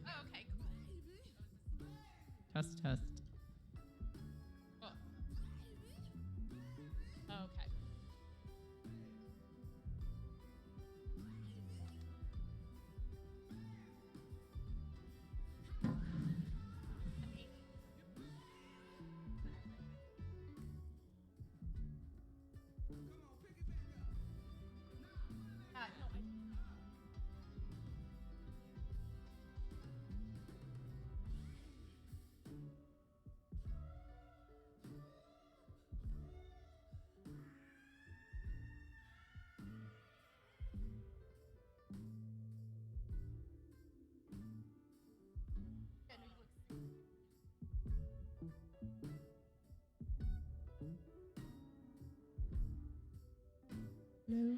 Oh, okay, cool. Test. Oh. Okay. No, yeah, no, you look. Hello.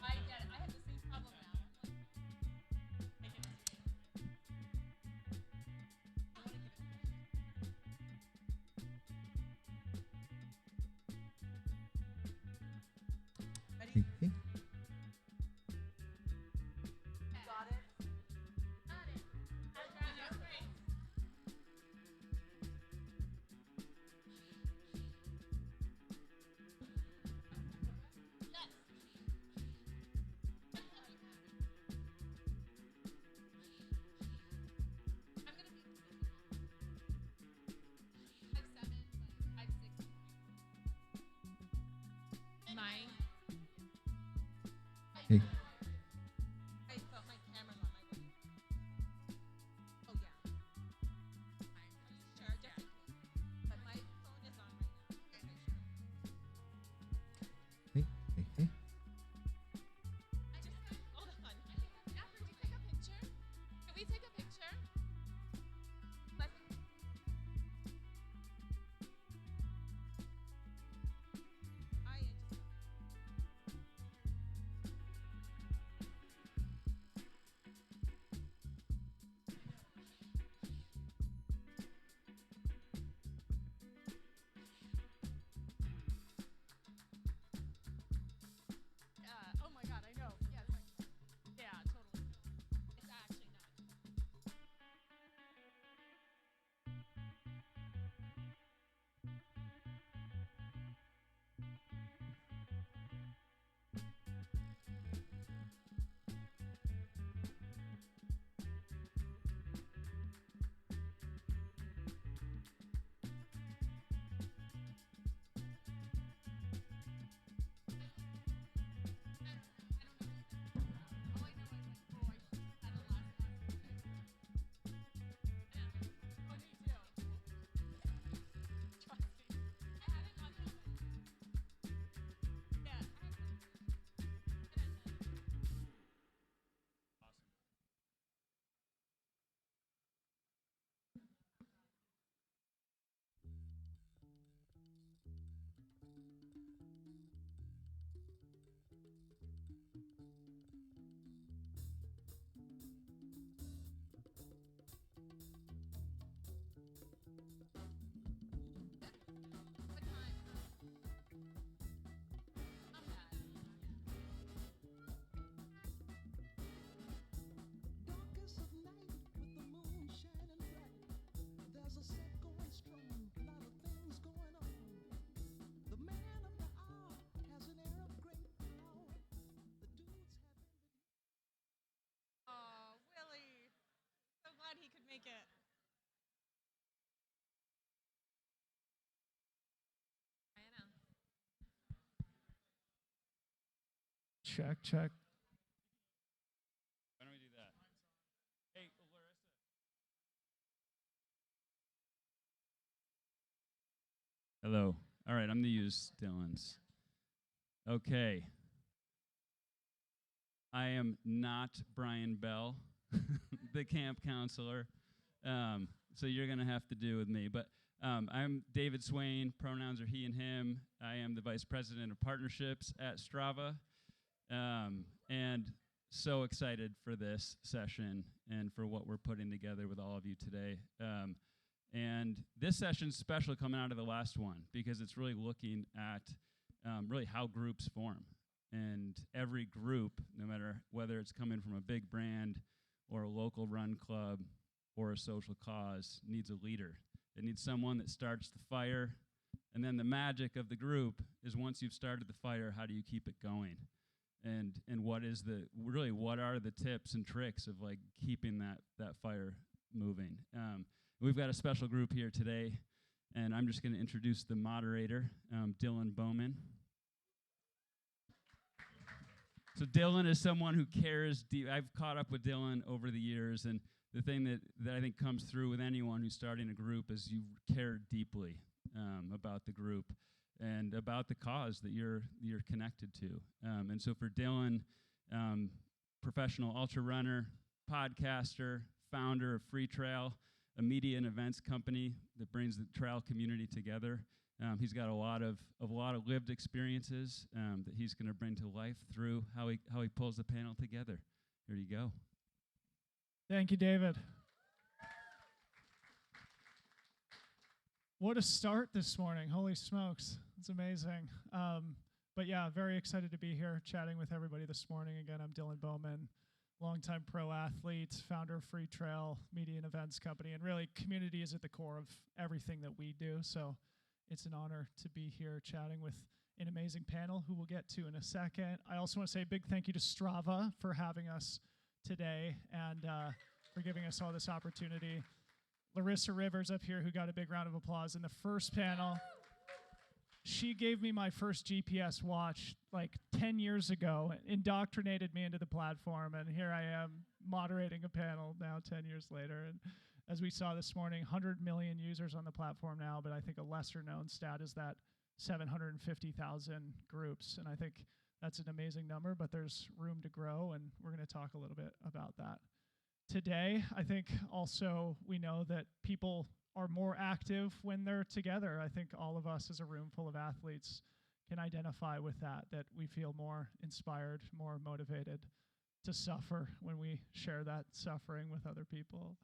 I get it. I have the same problem now. I'm like, I want to give it. Ready? Hey. Got it. Got it. Yeah, great. Yes. I'm gonna be 5'7", like 5'6". Mine. Hey. I felt my camera's on my way. Oh yeah. Sure, just in case. But my phone is on right now. Okay, sure. Hey. I just got, hold on. After we take a picture, can we take a picture? Let's, I just make it. I know. Check, check. Why don't we do that? Hey, Larissa. Hello. All right, I'm going to use Dylan's. Okay. I am not Brian Bell, the camp counselor, so you're going to have to do with me. But I'm David Swain. Pronouns are he and him. I am the vice president of partnerships at Strava, and so excited for this session and for what we're putting together with all of you today. And this session's special coming out of the last one because it's really looking at really how groups form. And every group, no matter whether it's coming from a big brand or a local run club or a social cause, needs a leader. It needs someone that starts the fire. And then the magic of the group is once you've started the fire, how do you keep it going? And what are the tips and tricks of like keeping that fire moving? We've got a special group here today, and I'm just going to introduce the moderator, Dylan Bowman. So Dylan is someone who cares deep. I've caught up with Dylan over the years, and the thing that I think comes through with anyone who's starting a group is you care deeply about the group and about the cause that you're connected to. And so for Dylan, professional ultra runner, podcaster, founder of Free Trail, a media and events company that brings the trail community together. He's got a lot of lived experiences that he's going to bring to life through how he pulls the panel together. Here you go. Thank you, David. What a start this morning. Holy smokes. It's amazing. But yeah, very excited to be here chatting with everybody this morning. Again, I'm Dylan Bowman, longtime pro athlete, founder of Free Trail, media and events company. And really, community is at the core of everything that we do. So it's an honor to be here chatting with an amazing panel who we'll get to in a second. I also want to say a big thank you to Strava for having us today and for giving us all this opportunity. Larissa Rivers up here, who got a big round of applause in the first panel. She gave me my first GPS watch like 10 years ago, indoctrinated me into the platform, and here I am moderating a panel now 10 years later. And as we saw this morning, 100 million users on the platform now, but I think a lesser known stat is that 750,000 groups. And I think that's an amazing number, but there's room to grow, and we're going to talk a little bit about that. Today, I think also we know that people are more active when they're together. I think all of us as a room full of athletes can identify with that we feel more inspired, more motivated to suffer when we share that suffering with other people.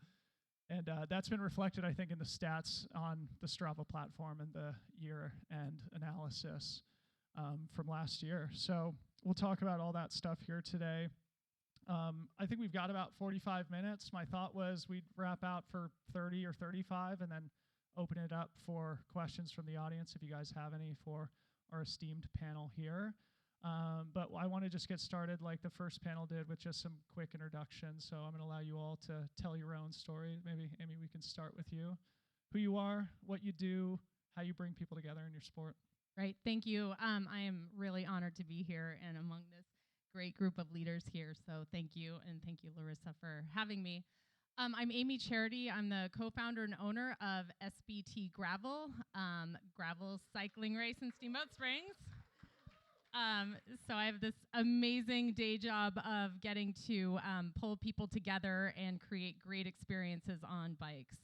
And that's been reflected, I think, in the stats on the Strava platform and the year-end analysis from last year. So we'll talk about all that stuff here today. I think we've got about 45 minutes. My thought was we'd wrap out for 30 or 35 and then open it up for questions from the audience if you guys have any for our esteemed panel here. But I want to just get started like the first panel did with just some quick introductions. So I'm going to allow you all to tell your own story. Maybe, Amy, we can start with you. Who you are, what you do, how you bring people together in your sport. Right. Thank you. I am really honored to be here and among this great group of leaders here. So thank you. And thank you, Larissa, for having me. I'm Amy Charity. I'm the co-founder and owner of SBT Gravel, gravel cycling race in Steamboat Springs. So I have this amazing day job of getting to pull people together and create great experiences on bikes,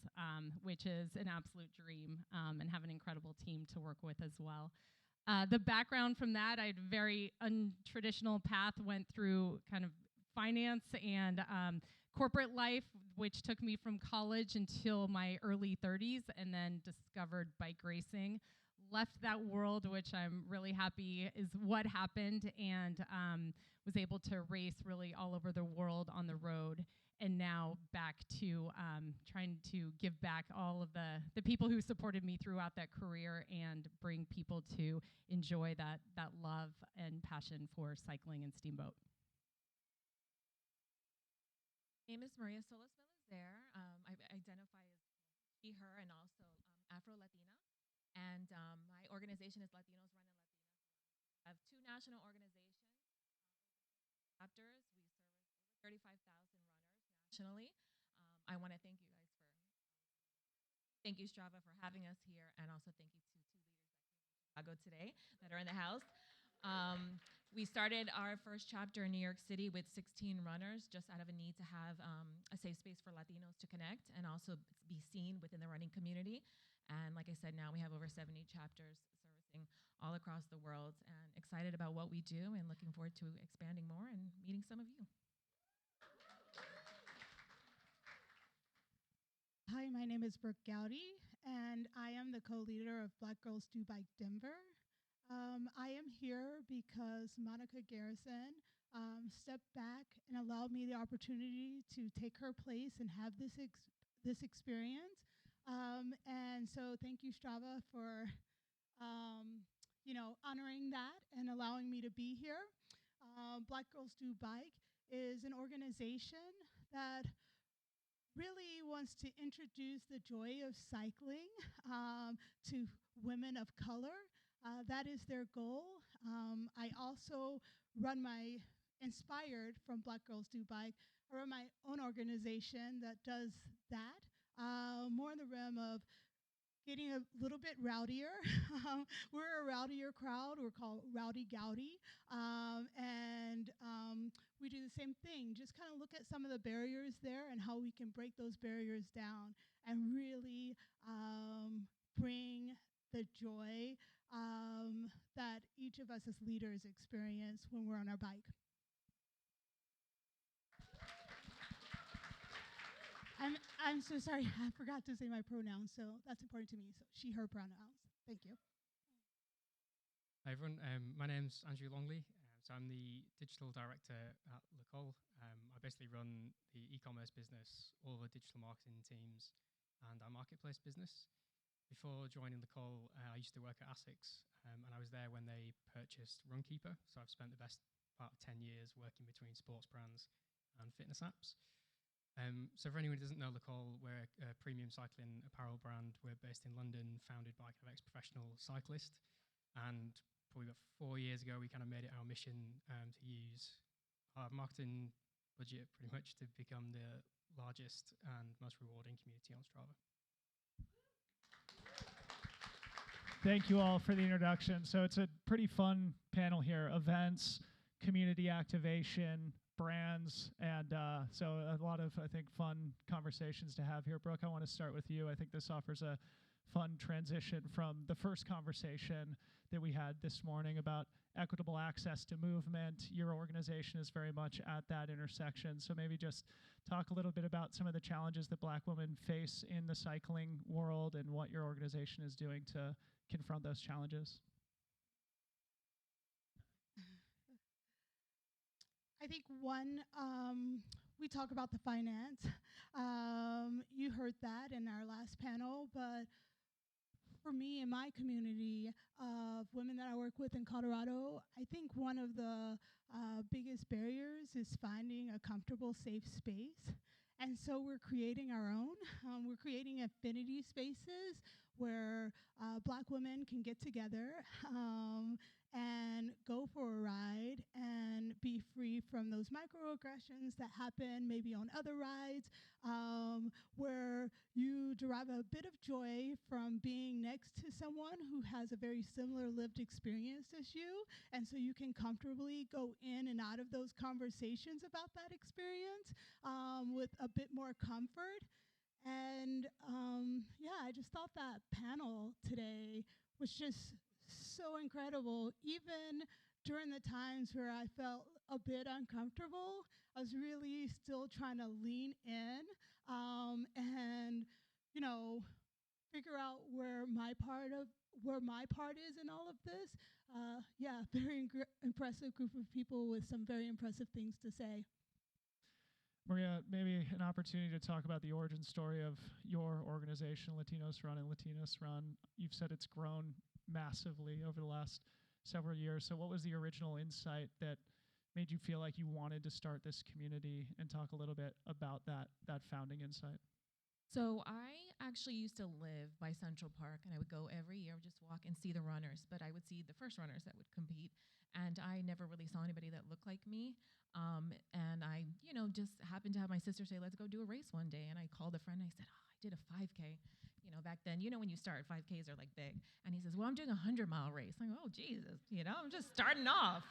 which is an absolute dream, and have an incredible team to work with as well. The background from that, I had a very untraditional path, went through kind of finance and corporate life, which took me from college until my early 30s, and then discovered bike racing. Left that world, which I'm really happy is what happened, and was able to race really all over the world on the road, and now back to trying to give back all of the people who supported me throughout that career and bring people to enjoy that love and passion for cycling and steamboat. My name is Maria Solis-Velez. there. I identify as she, her, and also Afro-Latina. And my organization is Latinos Run and Latinas Run. I have two national organizations, chapters. We service over 35,000 runners nationally. I want to thank you guys for thank you, Strava, for having us here, and also thank you to two leaders that came from Chicago today that are in the house. We started our first chapter in New York City with 16 runners, just out of a need to have a safe space for Latinos to connect and also be seen within the running community. And like I said, now we have over 70 chapters servicing all across the world, and excited about what we do and looking forward to expanding more and meeting some of you. Hi, my name is Brooke Gowdy, and I am the co-leader of Black Girls Do Bike Denver. I am here because Monica Garrison stepped back and allowed me the opportunity to take her place and have this experience. And so thank you, Strava, for honoring that and allowing me to be here. Black Girls Do Bike is an organization that really wants to introduce the joy of cycling to women of color. That is their goal. I also inspired from Black Girls Do Bike, I run my own organization that does that, more in the realm of getting a little bit rowdier. We're a rowdier crowd. We're called Rowdy Gowdy. And we do the same thing. Just kind of look at some of the barriers there and how we can break those barriers down and really bring the joy that each of us as leaders experience when we're on our bike. I'm so sorry, I forgot to say my pronouns, so that's important to me. So she, her pronouns. Thank you. Hi everyone, my name's Andrew Longley. So I'm the digital director at L'Ecole. I basically run the e-commerce business, all the digital marketing teams, and our marketplace business. Before joining L'Ecole, I used to work at ASICS, and I was there when they purchased Runkeeper. So I've spent the best part of 10 years working between sports brands and fitness apps. So for anyone who doesn't know L'Ecole, we're a premium cycling apparel brand. We're based in London, founded by an ex-professional cyclist. And probably about 4 years ago, we kind of made it our mission to use our marketing budget pretty much to become the largest and most rewarding community on Strava. Thank you all for the introduction. So it's a pretty fun panel here: events, community activation, brands, and so a lot of, I think, fun conversations to have here. Brooke, I want to start with you. I think this offers a fun transition from the first conversation that we had this morning about equitable access to movement. Your organization is very much at that intersection. So maybe just talk a little bit about some of the challenges that Black women face in the cycling world and what your organization is doing to confront those challenges. I think one, we talk about the finance. You heard that in our last panel, but for me in my community of women that I work with in Colorado, I think one of the biggest barriers is finding a comfortable, safe space. And so we're creating our own. We're creating affinity spaces where Black women can get together and go for a ride and be free from those microaggressions that happen maybe on other rides, where you derive a bit of joy from being next to someone who has a very similar lived experience as you, and so you can comfortably go in and out of those conversations about that experience with a bit more comfort. And yeah, I just thought that panel today was just so incredible. Even during the times where I felt a bit uncomfortable, I was really still trying to lean in and, you know, figure out where my part is in all of this. Yeah, very impressive group of people with some very impressive things to say. Maria, maybe an opportunity to talk about the origin story of your organization, Latinos Run and Latinas Run. You've said it's grown massively over the last several years. So what was the original insight that made you feel like you wanted to start this community, and talk a little bit about that founding insight. So I actually used to live by Central Park, and I would go every year, just walk and see the runners. But I would see the first runners that would compete, and I never really saw anybody that looked like me. And I, just happened to have my sister say, "Let's go do a race one day." And I called a friend, and I said, "Oh, I did a 5K." Back then, when you start, 5Ks are like big. And he says, "Well, I'm doing a 100-mile race." I'm like, "Oh, Jesus, I'm just starting off."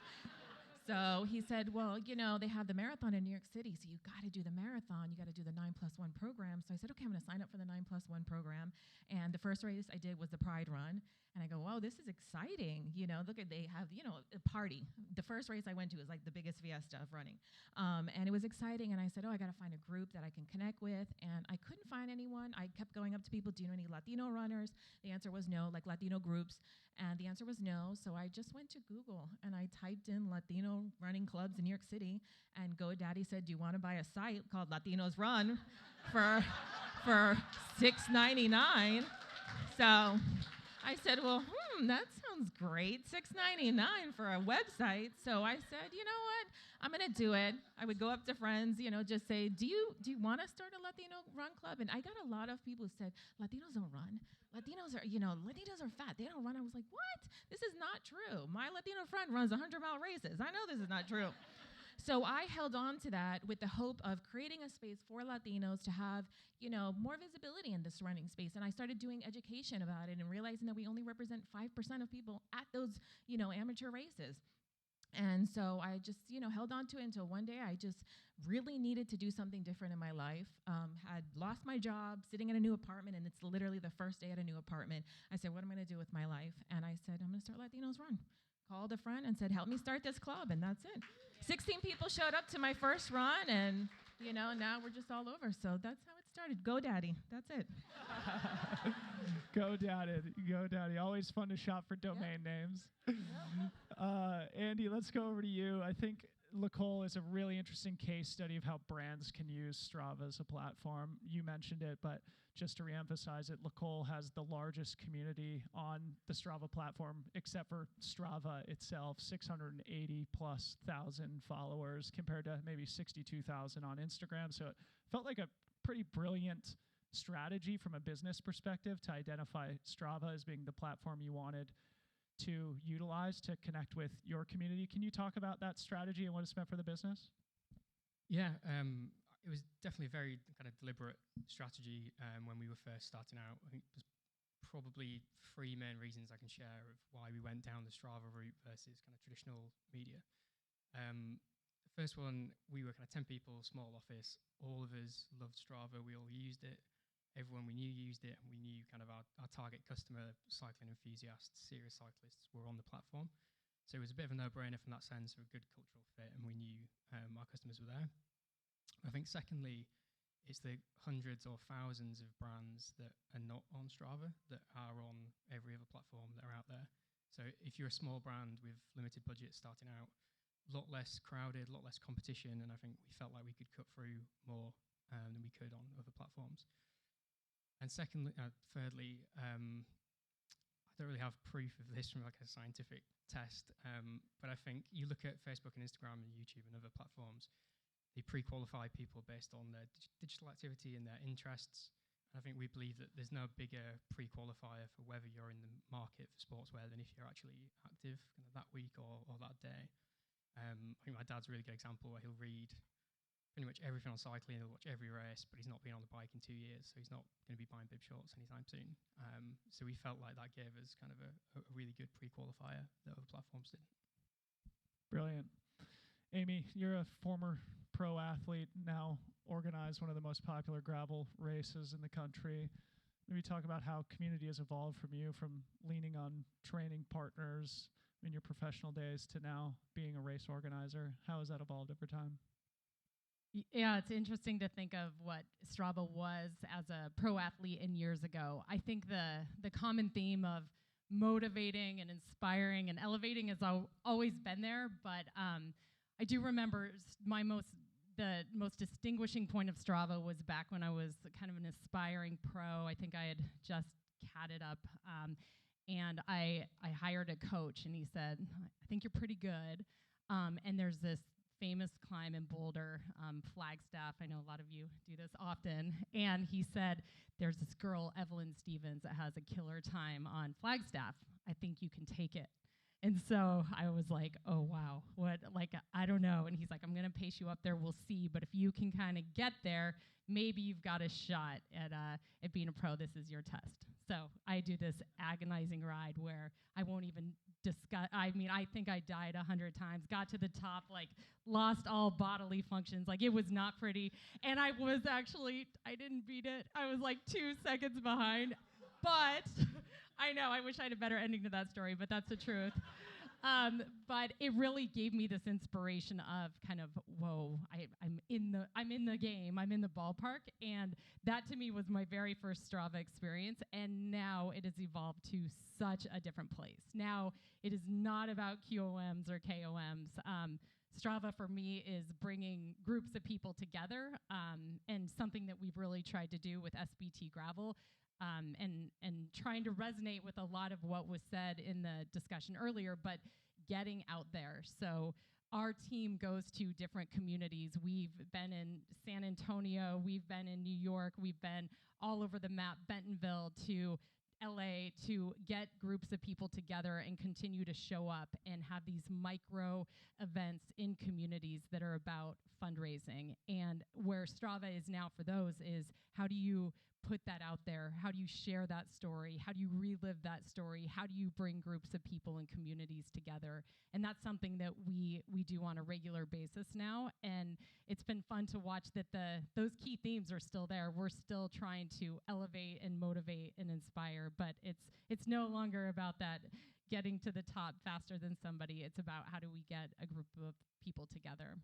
So he said, "Well, they have the marathon in New York City, so you got to do the marathon. You got to do the 9+1 program." So I said, "Okay, I'm going to sign up for the 9+1 program." And the first race I did was the Pride Run. And I go, "Wow, this is exciting." Look at, they have, a party. The first race I went to was like the biggest fiesta of running. And it was exciting. And I said, "Oh, I got to find a group that I can connect with." And I couldn't find anyone. I kept going up to people, "Do you know any Latino runners?" The answer was no, like Latino groups. And the answer was no. So I just went to Google and I typed in Latino running clubs in New York City. And GoDaddy said, "Do you want to buy a site called Latinos Run for $6.99? So I said, "Well, that sounds great. $6.99 for a website." So I said, "You know what? I'm going to do it." I would go up to friends, just say, do you want to start a Latino run club?" And I got a lot of people who said, "Latinos don't run. Latinos are fat. They don't run." I was like, "What? This is not true. My Latino friend runs 100-mile races. I know this is not true." So I held on to that with the hope of creating a space for Latinos to have, more visibility in this running space. And I started doing education about it and realizing that we only represent 5% of people at those, amateur races. And so I just, held on to it until one day I just really needed to do something different in my life. Had lost my job, sitting in a new apartment, and it's literally the first day at a new apartment. I said, "What am I going to do with my life?" And I said, "I'm going to start Latinos Run." Called a friend and said, "Help me start this club," and that's it. 16 people showed up to my first run, and now we're just all over. So that's how it started. GoDaddy. That's it. GoDaddy. Always fun to shop for domain names. Andy, let's go over to you. I think Nicole is a really interesting case study of how brands can use Strava as a platform. You mentioned it, but just to reemphasize it, Nicole has the largest community on the Strava platform, except for Strava itself, 680,000+ followers compared to maybe 62,000 on Instagram. So it felt like a pretty brilliant strategy from a business perspective to identify Strava as being the platform you wanted to utilize to connect with your community. Can you talk about that strategy and what it's meant for the business? Yeah, it was definitely a very kind of deliberate strategy when we were first starting out. I think there's probably 3 main reasons I can share of why we went down the Strava route versus kind of traditional media. The first one, we were kind of 10 people, small office. All of us loved Strava. We all used it. Everyone we knew used it, and we knew kind of our target customer, cycling enthusiasts, serious cyclists, were on the platform. So it was a bit of a no-brainer from that sense of a good cultural fit, and we knew our customers were there. I think secondly, it's the hundreds or thousands of brands that are not on Strava that are on every other platform that are out there. So if you're a small brand with limited budget starting out, a lot less crowded, a lot less competition, and I think we felt like we could cut through more than we could on other platforms. And thirdly, I don't really have proof of this from like a scientific test, but I think you look at Facebook and Instagram and YouTube and other platforms, they pre-qualify people based on their digital activity and their interests. And I think we believe that there's no bigger pre-qualifier for whether you're in the market for sportswear than if you're actually active kind of that week or that day. I think my dad's a really good example where he'll read pretty much everything on cycling, he'll watch every race, but he's not been on the bike in 2 years, so he's not going to be buying bib shorts anytime soon. So we felt like that gave us kind of a really good pre-qualifier that other platforms didn't. Brilliant. Amy, you're a former pro athlete, now organize one of the most popular gravel races in the country. Maybe talk about how community has evolved from you, from leaning on training partners in your professional days to now being a race organizer. How has that evolved over time? Yeah, it's interesting to think of what Strava was as a pro athlete in years ago. I think the common theme of motivating and inspiring and elevating has always been there, but I do remember the most distinguishing point of Strava was back when I was kind of an aspiring pro. I think I had just catted up, and I hired a coach, and he said, "I think you're pretty good." And there's this famous climb in Boulder, Flagstaff. I know a lot of you do this often. And he said, there's this girl, Evelyn Stevens, that has a killer time on Flagstaff. I think you can take it. And so I was like, oh, wow, what, like, I don't know. And he's like, I'm going to pace you up there. We'll see. But if you can kind of get there, maybe you've got a shot at being a pro. This is your test. So I do this agonizing ride where I won't even discuss. I mean, I think I died 100 times, got to the top, like lost all bodily functions. Like it was not pretty. And I didn't beat it. I was like 2 seconds behind. But I know, I wish I had a better ending to that story, but that's the truth. But it really gave me this inspiration of kind of, whoa, I'm in the game, I'm in the ballpark, and that to me was my very first Strava experience, and now it has evolved to such a different place. Now it is not about QOMs or KOMs. Strava for me is bringing groups of people together, and something that we've really tried to do with SBT Gravel. And trying to resonate with a lot of what was said in the discussion earlier, but getting out there. So our team goes to different communities. We've been in San Antonio, we've been in New York, we've been all over the map, Bentonville to LA, to get groups of people together and continue to show up and have these micro events in communities that are about fundraising. And where Strava is now for those is, how do you put that out there? How do you share that story? How do you relive that story? How do you bring groups of people and communities together? And that's something that we do on a regular basis now. And it's been fun to watch that those key themes are still there. We're still trying to elevate and motivate and inspire, but it's no longer about that getting to the top faster than somebody. It's about how do we get a group of people together.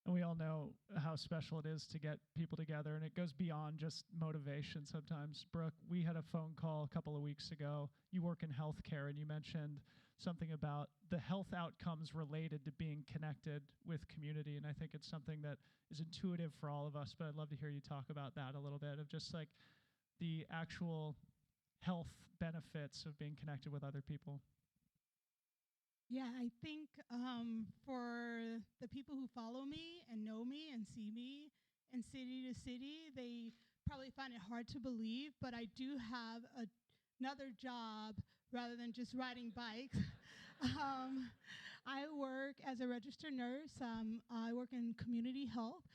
And we all know how special it is to get people together, and it goes beyond just motivation sometimes. Brooke, we had a phone call a couple of weeks ago. You work in healthcare, and you mentioned something about the health outcomes related to being connected with community, and I think it's something that is intuitive for all of us, but I'd love to hear you talk about that a little bit, of just like the actual health benefits of being connected with other people. Yeah, I think for the people who follow me and know me and see me in city to city, they probably find it hard to believe, but I do have another job rather than just riding bikes. I work as a registered nurse. I work in community health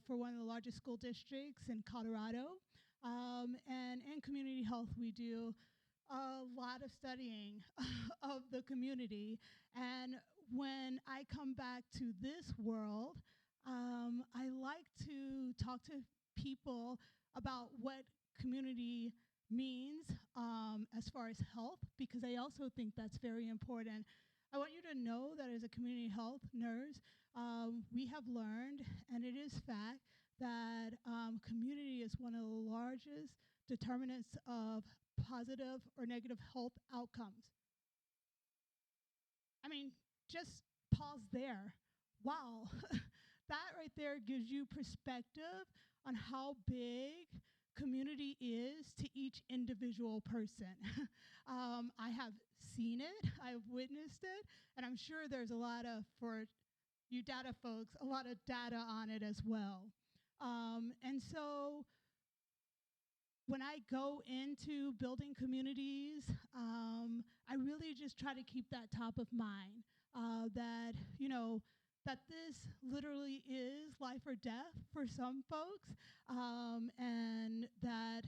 for one of the largest school districts in Colorado. And in community health, we do a lot of studying of the community. And when I come back to this world, I like to talk to people about what community means as far as health, because I also think that's very important. I want you to know that as a community health nurse, we have learned, and it is fact, that community is one of the largest determinants of positive or negative health outcomes. I mean, just pause there. Wow. That right there gives you perspective on how big community is to each individual person. I have seen it, I've witnessed it, and I'm sure there's a lot of, for you data folks, a lot of data on it as well. And so when I go into building communities, I really just try to keep that top of mind, that, you know, that this literally is life or death for some folks, and that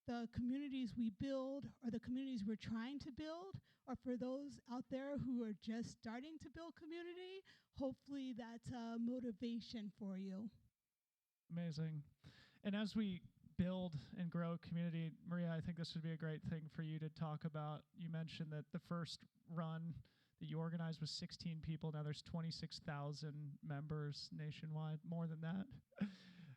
the communities we build, or the communities we're trying to build, or for those out there who are just starting to build community, hopefully that's a motivation for you. Amazing. And as we build and grow community, Maria, I think this would be a great thing for you to talk about. You mentioned that the first run that you organized was 16 people. Now there's 26,000 members nationwide, more than that.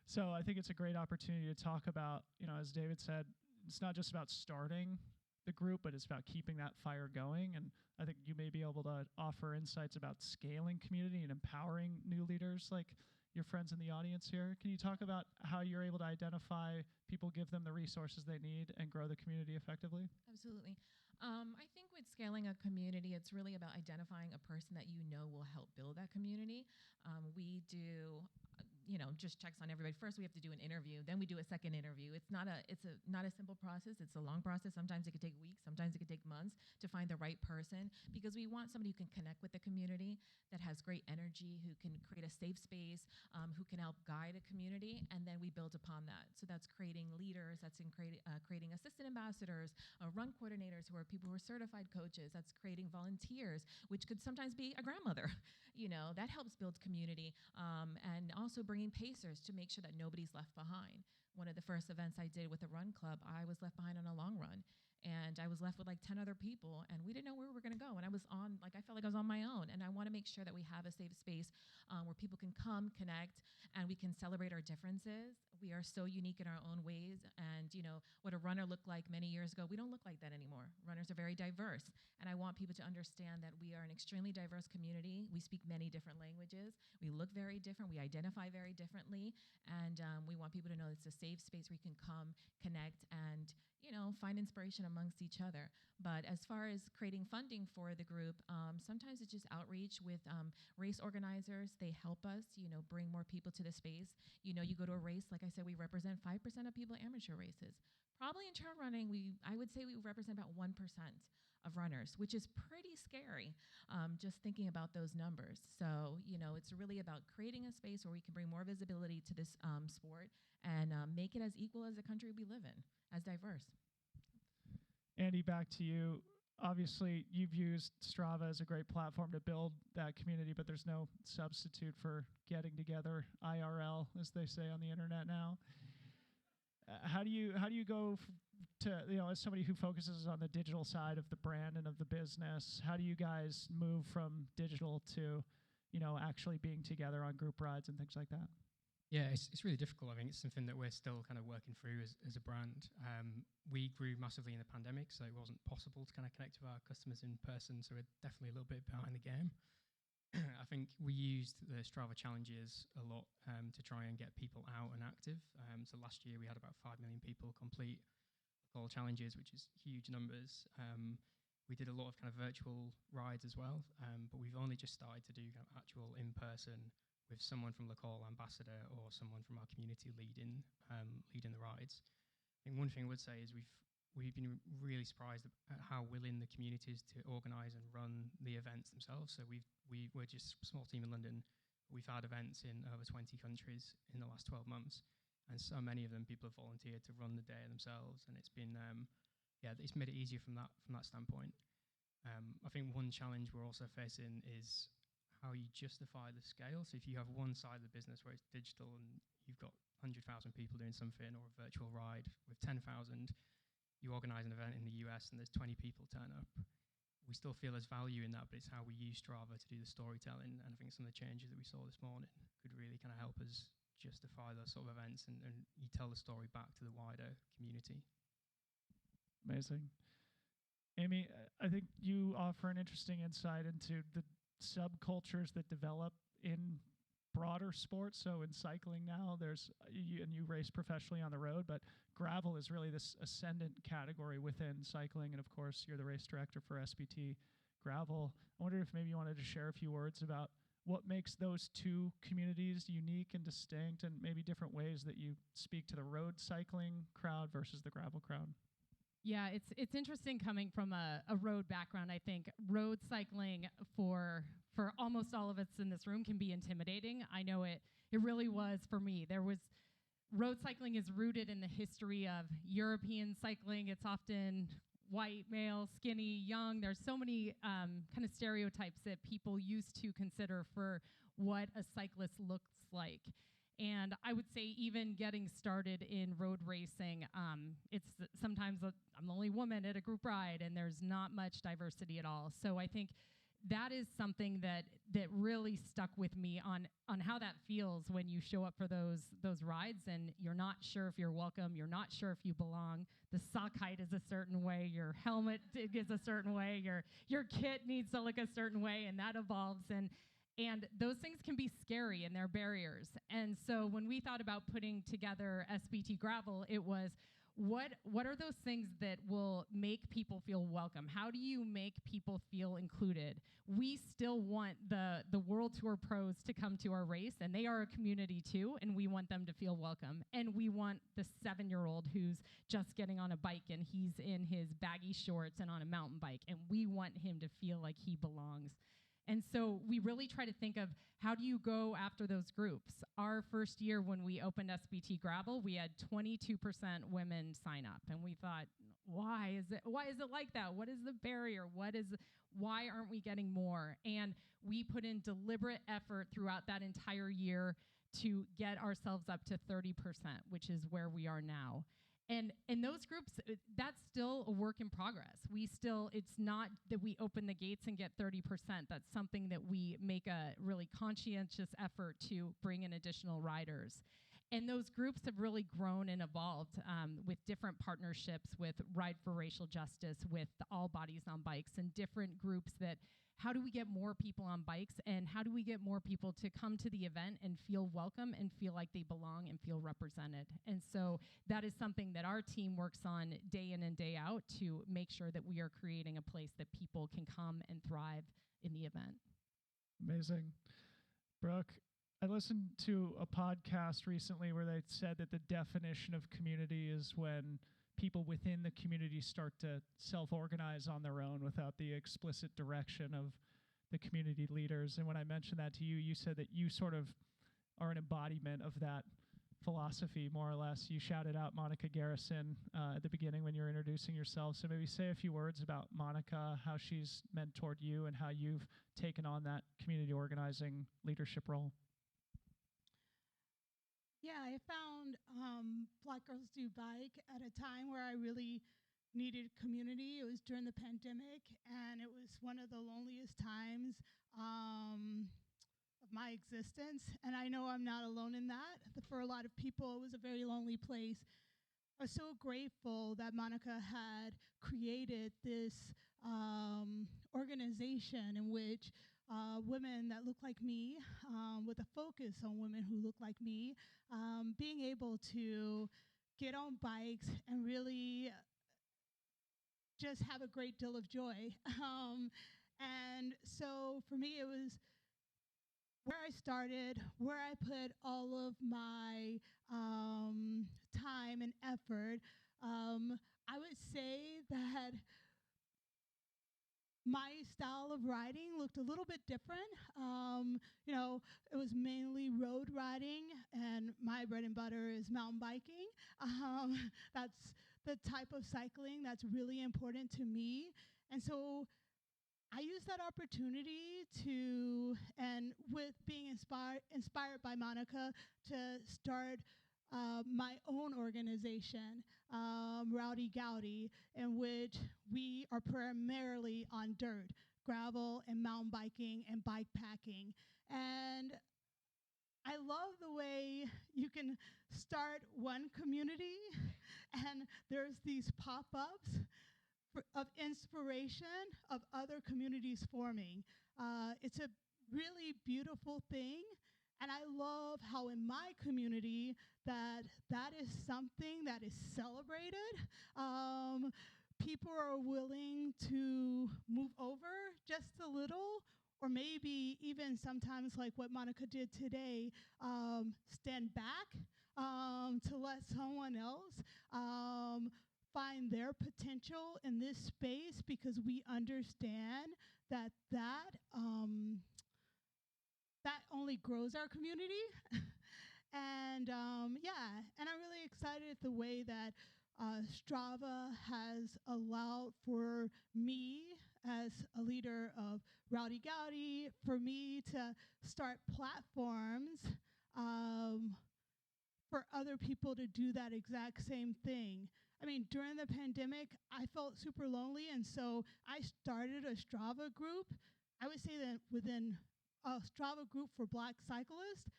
So I think it's a great opportunity to talk about, you know, as David said, it's not just about starting the group, but it's about keeping that fire going. And I think you may be able to offer insights about scaling community and empowering new leaders. Like, your friends in the audience here. Can you talk about how you're able to identify people, give them the resources they need, and grow the community effectively? Absolutely. I think with scaling a community, it's really about identifying a person that you know will help build that community. We do, just checks on everybody. First, we have to do an interview. Then we do a second interview. It's not a simple process. It's a long process. Sometimes it could take weeks. Sometimes it could take months to find the right person, because we want somebody who can connect with the community, that has great energy, who can create a safe space, who can help guide a community, and then we build upon that. So that's creating leaders. That's in creating assistant ambassadors, run coordinators who are people who are certified coaches. That's creating volunteers, which could sometimes be a grandmother. That helps build community, and also bringing pacers to make sure that nobody's left behind. One of the first events I did with a run club, I was left behind on a long run, and I was left with like 10 other people, and we didn't know where we were going to go. And I felt like I was on my own. And I want to make sure that we have a safe space where people can come, connect, and we can celebrate our differences. We are so unique in our own ways. And what a runner looked like many years ago, we don't look like that anymore. Runners are very diverse. And I want people to understand that we are an extremely diverse community. We speak many different languages. We look very different. We identify very differently. And we want people to know it's a safe space where you can come, connect, and find inspiration amongst each other. But as far as creating funding for the group, sometimes it's just outreach with race organizers. They help us, bring more people to the space. You go to a race, like I said, we represent 5% of people at amateur races. Probably in trail running, I would say we represent about 1% of runners, which is pretty scary, just thinking about those numbers. So, it's really about creating a space where we can bring more visibility to this sport and make it as equal as the country we live in, as diverse. Andy, back to you. Obviously, you've used Strava as a great platform to build that community, but there's no substitute for getting together, IRL, as they say on the internet now. How do you go to, as somebody who focuses on the digital side of the brand and of the business, how do you guys move from digital to, actually being together on group rides and things like that? Yeah, it's really difficult. I think it's something that we're still kind of working through as a brand. We grew massively in the pandemic, so it wasn't possible to kind of connect with our customers in person, so we're definitely a little bit behind the game. I think we used the Strava challenges a lot to try and get people out and active. So last year we had about 5 million people complete all challenges, which is huge numbers. We did a lot of kind of virtual rides as well, but we've only just started to do kind of actual in-person with someone from Local Ambassador or someone from our community leading the rides. I think one thing I would say is we've been really surprised at how willing the community is to organise and run the events themselves. So we're just a small team in London. We've had events in over 20 countries in the last 12 months, and so many of them people have volunteered to run the day themselves, and it's been it's made it easier from that standpoint. I think one challenge we're also facing is how you justify the scale. So if you have one side of the business where it's digital and you've got 100,000 people doing something, or a virtual ride with 10,000, you organize an event in the US and there's 20 people turn up. We still feel there's value in that, but it's how we use Strava to do the storytelling. And I think some of the changes that we saw this morning could really kind of help us justify those sort of events, and you tell the story back to the wider community. Amazing. Amy, I think you offer an interesting insight into the subcultures that develop in broader sports. So in cycling now, there's you race professionally on the road, but gravel is really this ascendant category within cycling. And of course, you're the race director for SBT Gravel. I wonder if maybe you wanted to share a few words about what makes those two communities unique and distinct, and maybe different ways that you speak to the road cycling crowd versus the gravel crowd. Yeah, it's interesting coming from a road background. I think road cycling for almost all of us in this room can be intimidating. I know it really was for me. Road cycling is rooted in the history of European cycling. It's often white, male, skinny, young. There's so many kind of stereotypes that people used to consider for what a cyclist looks like. And I would say even getting started in road racing, it's sometimes I'm the only woman at a group ride, and there's not much diversity at all. So I think that is something that really stuck with me on how that feels when you show up for those rides and you're not sure if you're welcome, you're not sure if you belong. The sock height is a certain way, your helmet is a certain way, your kit needs to look a certain way, and that evolves. And those things can be scary and they're barriers. And so when we thought about putting together SBT Gravel, it was what are those things that will make people feel welcome? How do you make people feel included? We still want the World Tour pros to come to our race, and they are a community too, and we want them to feel welcome. And we want the 7-year-old who's just getting on a bike and he's in his baggy shorts and on a mountain bike, and we want him to feel like he belongs. And so we really try to think of how do you go after those groups. Our first year when we opened SBT Gravel, we had 22% women sign up. And we thought, why is it like that? What is the barrier? Why aren't we getting more? And we put in deliberate effort throughout that entire year to get ourselves up to 30%, which is where we are now. And in those groups, that's still a work in progress. It's not that we open the gates and get 30%. That's something that we make a really conscientious effort to bring in additional riders. And those groups have really grown and evolved with different partnerships with Ride for Racial Justice, with the All Bodies on Bikes, and different groups that how do we get more people on bikes, and how do we get more people to come to the event and feel welcome and feel like they belong and feel represented? And so that is something that our team works on day in and day out to make sure that we are creating a place that people can come and thrive in the event. Amazing. Brooke, I listened to a podcast recently where they said that the definition of community is when people within the community start to self-organize on their own without the explicit direction of the community leaders. And when I mentioned that to you, you said that you sort of are an embodiment of that philosophy, more or less. You shouted out Monica Garrison at the beginning when you were introducing yourself. So maybe say a few words about Monica, how she's mentored you, and how you've taken on that community organizing leadership role. Yeah, I found Black Girls Do Bike at a time where I really needed community. It was during the pandemic, and it was one of the loneliest times of my existence. And I know I'm not alone in that. For a lot of people, it was a very lonely place. I was so grateful that Monica had created this organization in which women that look like me, with a focus on women who look like me, being able to get on bikes and really just have a great deal of joy. And so for me, it was where I started, where I put all of my time and effort. I would say that my style of riding looked a little bit different. It was mainly road riding, and my bread and butter is mountain biking. That's the type of cycling that's really important to me. And so I used that opportunity to, and with being inspired by Monica, to start my own organization, Rowdy Gowdy, in which we are primarily on dirt, gravel, and mountain biking and bike packing. And I love the way you can start one community and there's these pop-ups of inspiration of other communities forming. It's a really beautiful thing. And I love how in my community that is something that is celebrated. People are willing to move over just a little, or maybe even sometimes like what Monica did today, stand back to let someone else find their potential in this space, because we understand that that only grows our community. And and I'm really excited at the way that Strava has allowed for me as a leader of Rowdy Gowdy, for me to start platforms for other people to do that exact same thing. I mean, during the pandemic, I felt super lonely, and so I started a Strava group. I would say that within a Strava group for Black cyclists,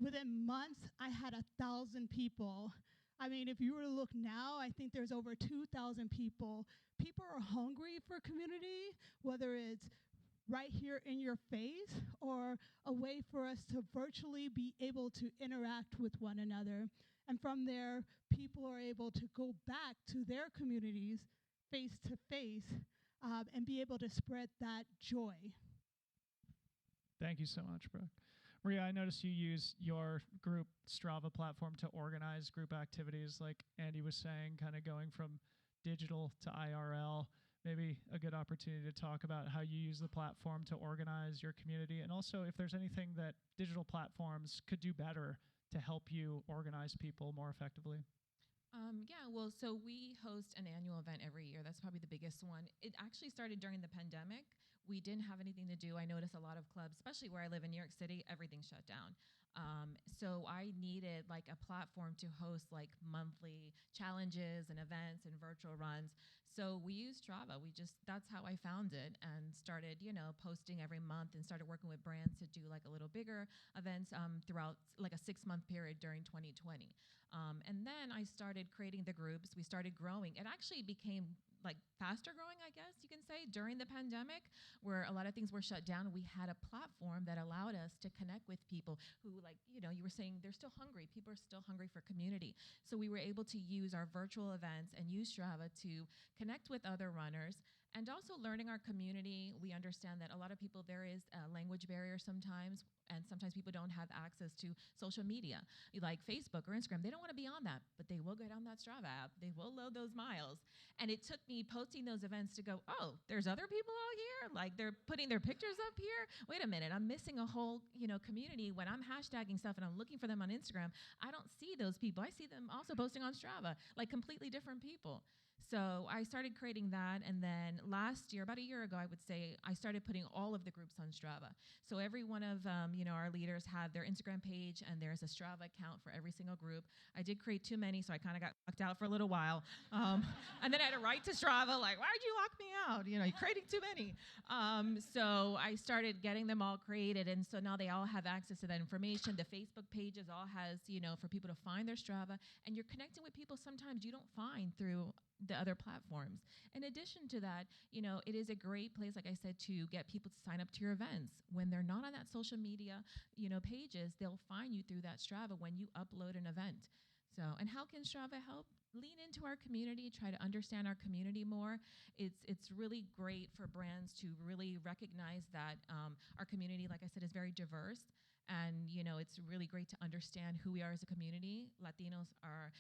within months, I had 1,000 people. I mean, if you were to look now, I think there's over 2,000 people. People are hungry for community, whether it's right here in your face, or a way for us to virtually be able to interact with one another. And from there, people are able to go back to their communities face to face and be able to spread that joy. Thank you so much, Brooke. Maria, I noticed you use your group Strava platform to organize group activities, like Andy was saying, kind of going from digital to IRL. Maybe a good opportunity to talk about how you use the platform to organize your community, and also if there's anything that digital platforms could do better to help you organize people more effectively. So we host an annual event every year. That's probably the biggest one. It actually started during the pandemic. We didn't have anything to do. I noticed a lot of clubs, especially where I live in New York City, everything shut down. So I needed like a platform to host like monthly challenges and events and virtual runs. So we used Strava. That's how I found it, and started, posting every month, and started working with brands to do like a little bigger events throughout like a 6-month period during 2020. And then I started creating the groups. We started growing. It actually became like faster growing, I guess you can say, during the pandemic, where a lot of things were shut down. We had a platform that allowed us to connect with people who, like, you were saying, they're still hungry. People are still hungry for community. So we were able to use our virtual events and use Strava to connect with other runners. And also learning our community, we understand that a lot of people, there is a language barrier sometimes, and sometimes people don't have access to social media, like Facebook or Instagram. They don't want to be on that, but they will get on that Strava app. They will load those miles. And it took me posting those events to go, oh, there's other people out here? Like, they're putting their pictures up here? Wait a minute, I'm missing a whole, community. When I'm hashtagging stuff and I'm looking for them on Instagram, I don't see those people. I see them also posting on Strava, like completely different people. So I started creating that, and then last year, about a year ago, I would say, I started putting all of the groups on Strava. So every one of our leaders have their Instagram page, and there's a Strava account for every single group. I did create too many, so I kind of got locked out for a little while, and then I had to write to Strava like, "Why'd you lock me out? You're creating too many." So I started getting them all created, and so now they all have access to that information. The Facebook pages all has for people to find their Strava, and you're connecting with people sometimes you don't find through the other platforms. In addition to that, it is a great place, like I said, to get people to sign up to your events. When they're not on that social media, pages, they'll find you through that Strava when you upload an event. So, and how can Strava help? Lean into our community, try to understand our community more. It's really great for brands to really recognize that our community, like I said, is very diverse. And, it's really great to understand who we are as a community. Latinos are,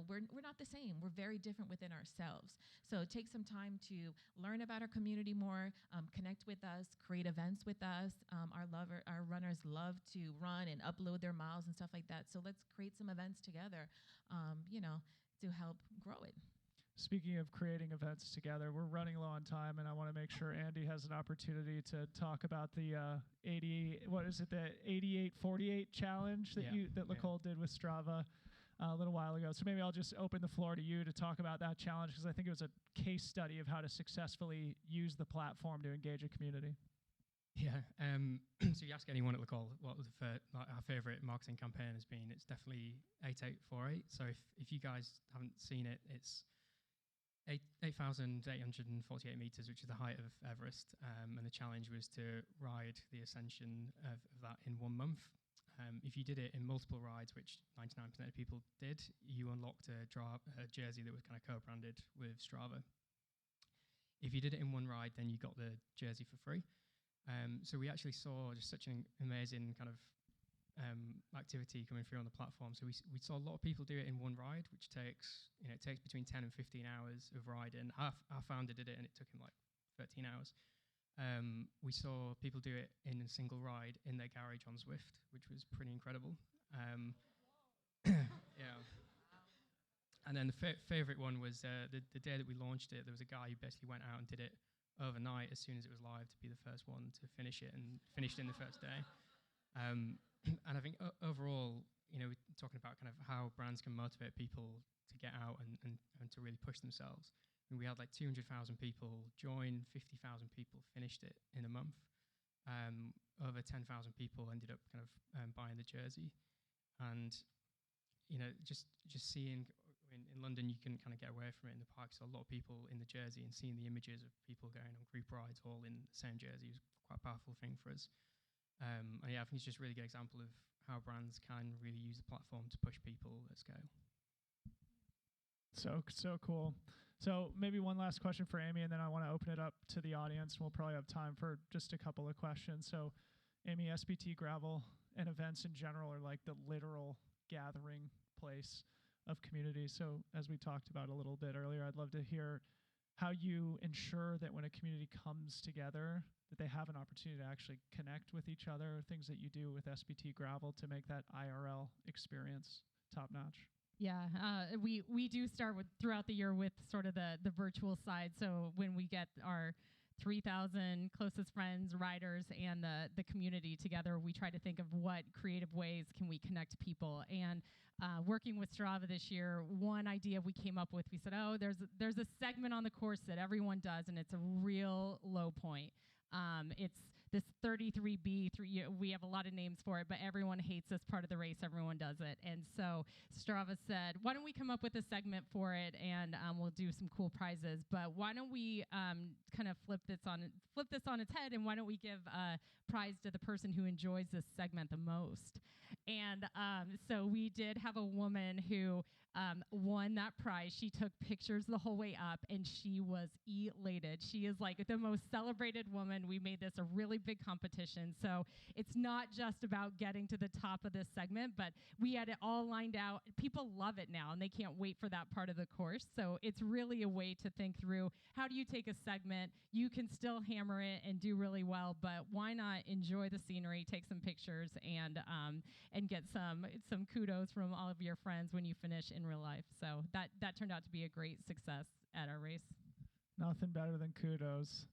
we're not the same. We're very different within ourselves. So take some time to learn about our community more, connect with us, create events with us. Our runners love to run and upload their miles and stuff like that. So let's create some events together, to help grow it. Speaking of creating events together, we're running low on time, and I want to make sure Andy has an opportunity to talk about the 88-48 challenge that Nicole did with Strava a little while ago. So maybe I'll just open the floor to you to talk about that challenge, because I think it was a case study of how to successfully use the platform to engage a community. Yeah. So you ask anyone at Nicole what our favorite marketing campaign has been, it's definitely 8848. So if you guys haven't seen it, it's 8,848 meters, which is the height of Everest, and the challenge was to ride the ascension of that in 1 month. If you did it in multiple rides, which 99% of people did, you unlocked a jersey that was kind of co-branded with Strava. If you did it in one ride, then you got the jersey for free. So we actually saw just such an amazing kind of activity coming through on the platform. So we saw a lot of people do it in one ride, which takes between 10 and 15 hours of riding. Our founder did it, and it took him like 13 hours. We saw people do it in a single ride in their garage on Zwift, which was pretty incredible. Yeah. And then the favorite one was the day that we launched it. There was a guy who basically went out and did it overnight as soon as it was live to be the first one to finish it, and finished in the first day. And I think overall, we're talking about kind of how brands can motivate people to get out and to really push themselves. I mean, we had like 200,000 people join, 50,000 people finished it in a month. Over 10,000 people ended up kind of buying the jersey. And, just seeing in in London, you can kind of get away from it in the park. So a lot of people in the jersey and seeing the images of people going on group rides all in the same jersey was quite a powerful thing for us. And yeah, I think it's just a really good example of how brands can really use the platform to push people at scale. So cool. So maybe one last question for Amy, and then I want to open it up to the audience. We'll probably have time for just a couple of questions. So Amy, SBT Gravel and events in general are like the literal gathering place of community. So as we talked about a little bit earlier, I'd love to hear how you ensure that when a community comes together, that they have an opportunity to actually connect with each other, things that you do with SBT Gravel to make that IRL experience top notch. Yeah, we do start with throughout the year with sort of the virtual side. So when we get our 3,000 closest friends, riders, and the community together, we try to think of what creative ways can we connect people. And working with Strava this year, one idea we came up with, we said, oh, there's a segment on the course that everyone does, and it's a real low point. It's this 33B, we have a lot of names for it, but everyone hates this part of the race. Everyone does it. And so Strava said, why don't we come up with a segment for it, and we'll do some cool prizes. But why don't we kind of flip this on its head, and why don't we give a prize to the person who enjoys this segment the most? And so we did have a woman who won that prize. She took pictures the whole way up, and she was elated. She is like the most celebrated woman. We made this a really big competition. So it's not just about getting to the top of this segment, but we had it all lined out. People love it now, and they can't wait for that part of the course. So it's really a way to think through, how do you take a segment? You can still hammer it and do really well, but why not enjoy the scenery, take some pictures, and get some kudos from all of your friends when you finish in real life. So that turned out to be a great success at our race. Nothing better than kudos.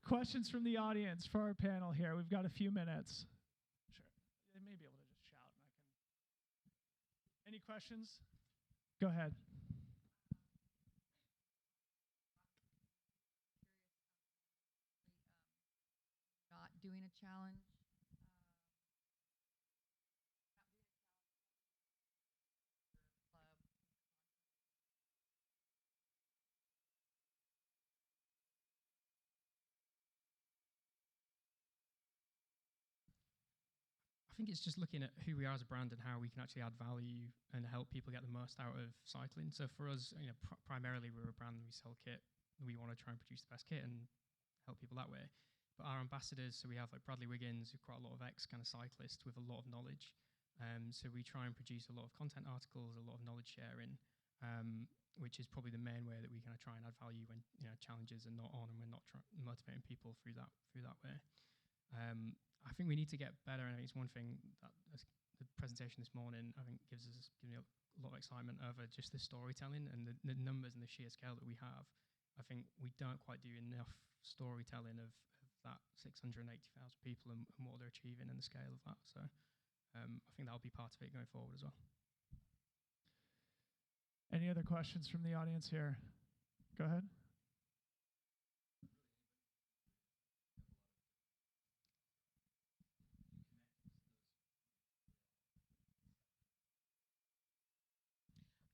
Questions from the audience for our panel here. We've got a few minutes. Sure. They may be able to just shout, and I can. Any questions? Go ahead. Not doing a challenge. I think it's just looking at who we are as a brand and how we can actually add value and help people get the most out of cycling. So for us, primarily we're a brand, we sell kit. We want to try and produce the best kit and help people that way. But our ambassadors, so we have like Bradley Wiggins, who's quite a lot of kind of cyclists with a lot of knowledge. So we try and produce a lot of content articles, a lot of knowledge sharing, which is probably the main way that we kind of try and add value when challenges are not on and we're not motivating people through that way. I think we need to get better, and I think it's one thing that the presentation this morning I think gives me a lot of excitement over just the storytelling and the numbers and the sheer scale that we have. I think we don't quite do enough storytelling of that 680,000 people and what they're achieving and the scale of that. So I think that'll be part of it going forward as well. Any other questions from the audience here? Go ahead.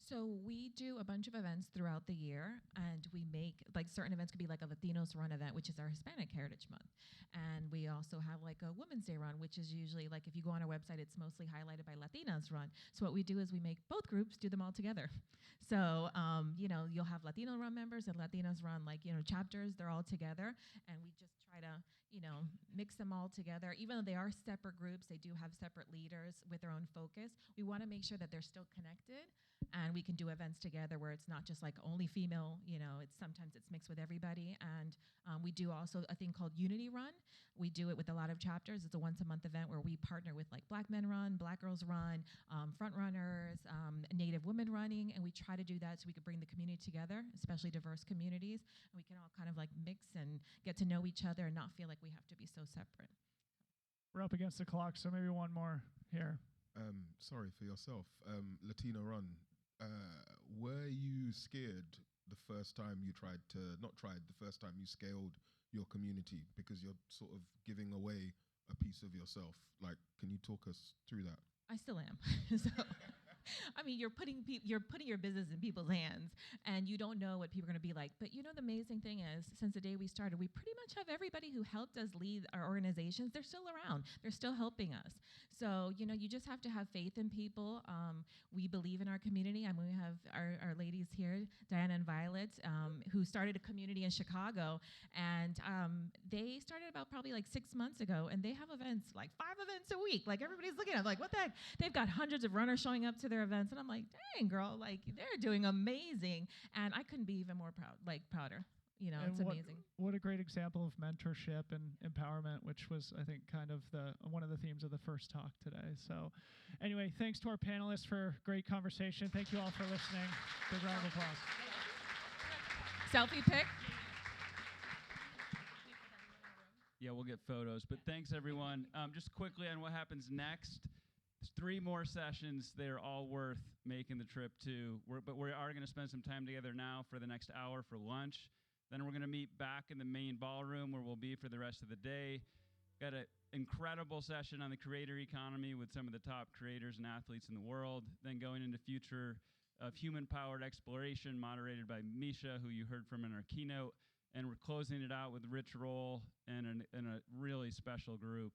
So we do a bunch of events throughout the year, and we make, like, certain events could be like a Latinos Run event, which is our Hispanic Heritage Month. And we also have like a Women's Day Run, which is usually, like, if you go on our website, it's mostly highlighted by Latinas Run. So what we do is we make both groups do them all together. So, you'll have Latino Run members and Latinas Run, like, chapters, they're all together. And we just try to, mix them all together. Even though they are separate groups, they do have separate leaders with their own focus. We want to make sure that they're still connected, and we can do events together where it's not just like only female, sometimes it's mixed with everybody. And we do also a thing called Unity Run. We do it with a lot of chapters. It's a once-a-month event where we partner with like Black Men Run, Black Girls Run, Front Runners, Native Women Running, and we try to do that so we could bring the community together, especially diverse communities, and we can all kind of like mix and get to know each other and not feel like we have to be so separate. We're up against the clock, so maybe one more here. Sorry for yourself. Latino Run. Were you scared the first time you the first time you scaled your community, because you're sort of giving away a piece of yourself? Like, can you talk us through that? I still am. So I mean, you're putting your business in people's hands, and you don't know what people are going to be like. But you know, the amazing thing is, since the day we started, we pretty much have everybody who helped us lead our organizations. They're still around. They're still helping us. So you know, you just have to have faith in people. We believe in our community. I mean, we have our ladies here, Diana and Violet, who started a community in Chicago, and they started about probably like 6 months ago, and they have events, like 5 events a week. Like everybody's looking at, like, what the heck? They've got hundreds of runners showing up to their events, and I'm like, dang, girl, like they're doing amazing, and I couldn't be even more prouder. You know, and it's amazing. What a great example of mentorship and empowerment, which was, I think, kind of one of the themes of the first talk today. So anyway, thanks to our panelists for a great conversation. Thank you all for listening. Big round of applause. Selfie pic. Yeah, we'll get photos. But thanks, everyone. Just quickly on what happens next. There's 3 more sessions. They're all worth making the trip to. But we are going to spend some time together now for the next hour for lunch. Then we're going to meet back in the main ballroom where we'll be for the rest of the day. Got an incredible session on the creator economy with some of the top creators and athletes in the world. Then going into future of human-powered exploration, moderated by Misha, who you heard from in our keynote. And we're closing it out with Rich Roll and a really special group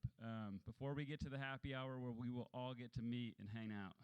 before we get to the happy hour where we will all get to meet and hang out.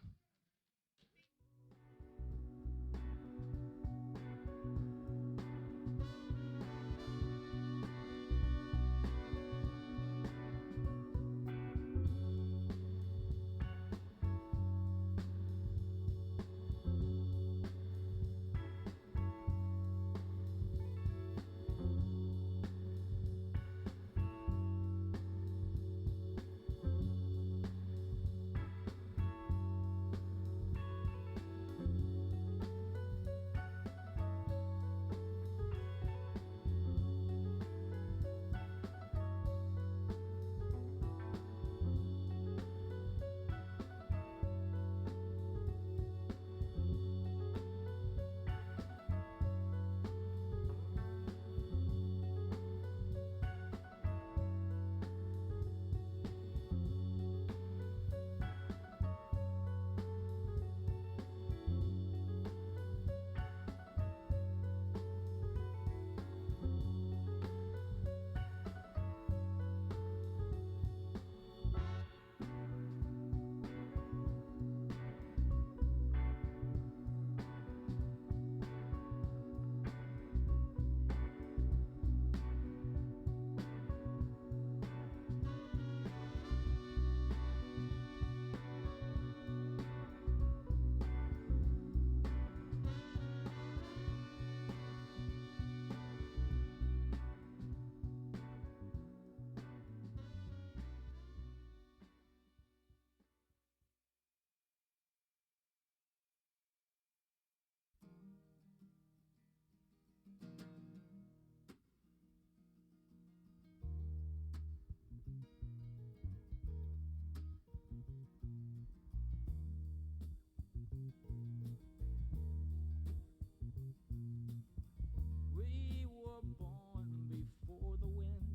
We were born before the wind,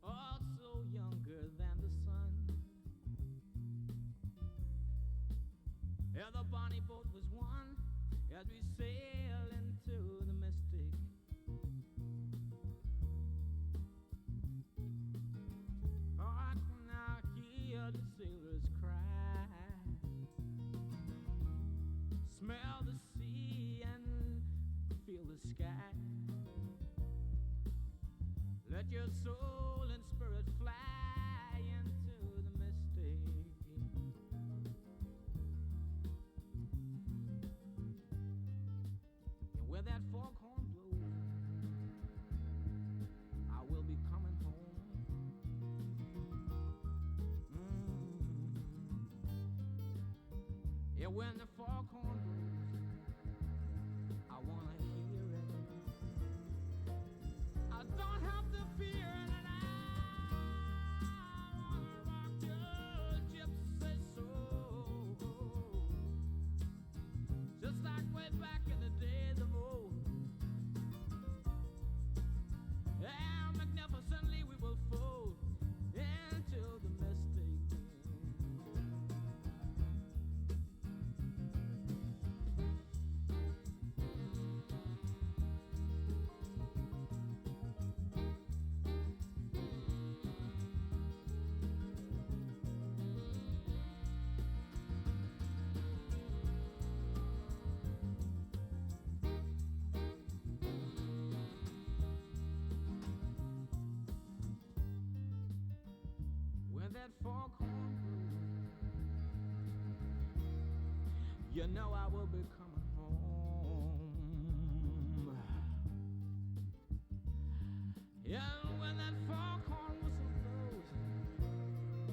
also younger than the sun. Yeah, the bonnie boat was one as we sail into the mystic. I can now hear the sailors cry, smell the sea and feel the sky. Let your soul and spirit fly into the mystic. And where that foghorn blows, I will be coming home. Yeah, when the foghorn blows, I wanna hear it. I don't have to fear it, and I wanna rock your gypsy soul, just like way back in the days of old. And magnificently we will fold into the mystic. that foghorn blows, you know I will be coming home. Yeah, when that foghorn